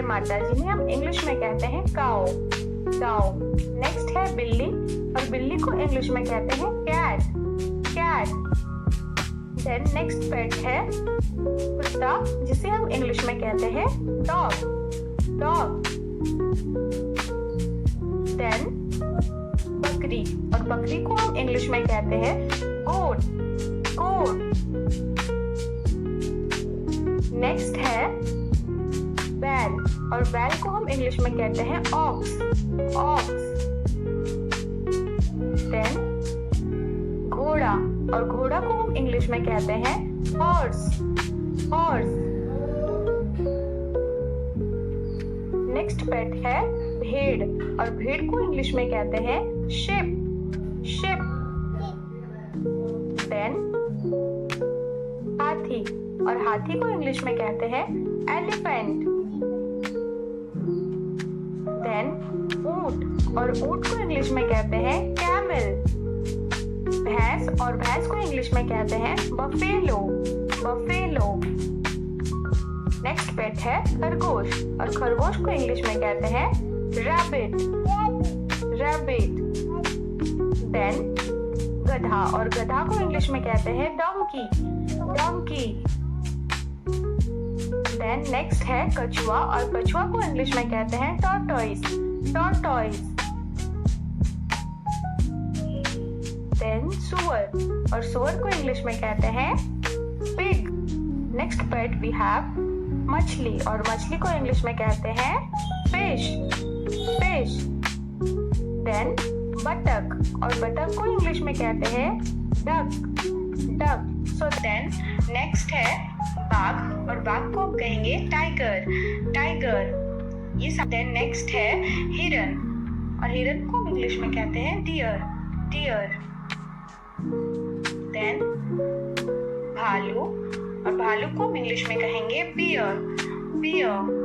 माता जिन्हें हम इंग्लिश में कहते हैं काओ, काओ। नेक्स्ट है बिल्ली, और बिल्ली को इंग्लिश में कहते हैं कैट, कैट। देन नेक्स्ट पेट है कुत्ता, जिसे हम इंग्लिश में कहते हैं डॉग, डॉग। देन बकरी, और बकरी को हम इंग्लिश में कहते हैं गोट, गोट। नेक्स्ट है बैल, और बैल को हम इंग्लिश में कहते हैं ऑक्स, ऑक्स। देन घोड़ा, और घोड़ा को हम इंग्लिश में कहते हैं हॉर्स, हॉर्स। नेक्स्ट पेट है भेड़, और भेड़ को इंग्लिश में कहते हैं शिप, शिप। देन हाथी, और हाथी को इंग्लिश में कहते हैं एलिफेंट। देन ऊंट, और ऊंट को इंग्लिश में कहते हैं कैमल। भैंस, और भैंस को इंग्लिश में कहते हैं बफेलो, बफेलो। नेक्स्ट पेट है खरगोश, और खरगोश को इंग्लिश में कहते हैं रैबिट, रैबिट। देन गधा, और गधा को इंग्लिश में कहते हैं डोंकी, डोंकी। देन नेक्स्ट है कछुआ, और कछुआ को इंग्लिश में कहते हैं टॉर्टोइस, टॉर्टोइस। देन सुअर, और सुअर को इंग्लिश में कहते हैं pig. Next pet we have मछली, और मछली को इंग्लिश में कहते हैं फिश, फिश। देन बतख, और बतख को इंग्लिश में कहते हैं duck, duck. So then next है बाघ, और बाघ को हम कहेंगे टाइगर, टाइगर। ये सब। देन नेक्स्ट है हिरन, और हिरन को इंग्लिश में कहते हैं डियर, डियर। देन भालू, और भालू को हम इंग्लिश में कहेंगे bear, bear.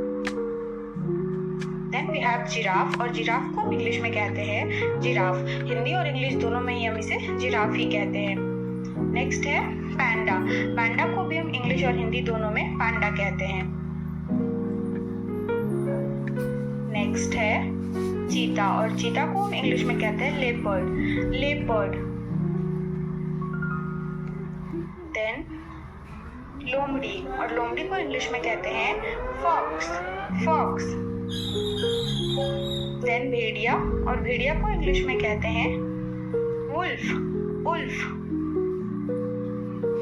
Then we have giraffe, और जिराफ को हम इंग्लिश में कहते हैं जिराफ। हिंदी और इंग्लिश दोनों में ही हम इसे जिराफ ही कहते हैं। नेक्स्ट है पैंडा, पैंडा को भी हम इंग्लिश और हिंदी दोनों में पैंडा कहते हैं। नेक्स्ट है चीता, और चीता को हम इंग्लिश में कहते हैं लेपर्ड, लेपर्ड। देन लोमड़ी, और लोमड़ी को इंग्लिश में कहते हैं फॉक्स, फॉक्स। देन भेड़िया, और भेड़िया को इंग्लिश में कहते हैं wolf, wolf.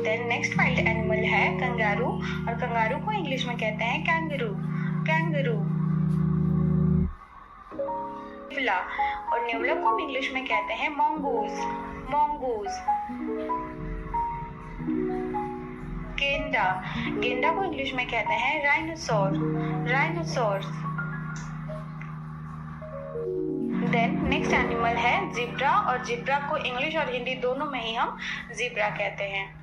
Then next wild animal है कंगारू, और कंगारू को इंग्लिश में कहते हैं कैंगरू, कैंगरू। नेवला, और नेवला को हम इंग्लिश में कहते हैं mongoose, mongoose। गेंडा, गेंडा को इंग्लिश में कहते हैं rhinoceros, rhinoceros. Then next animal है जिब्रा, और जिब्रा को इंग्लिश और हिंदी दोनों में ही हम जिब्रा कहते हैं।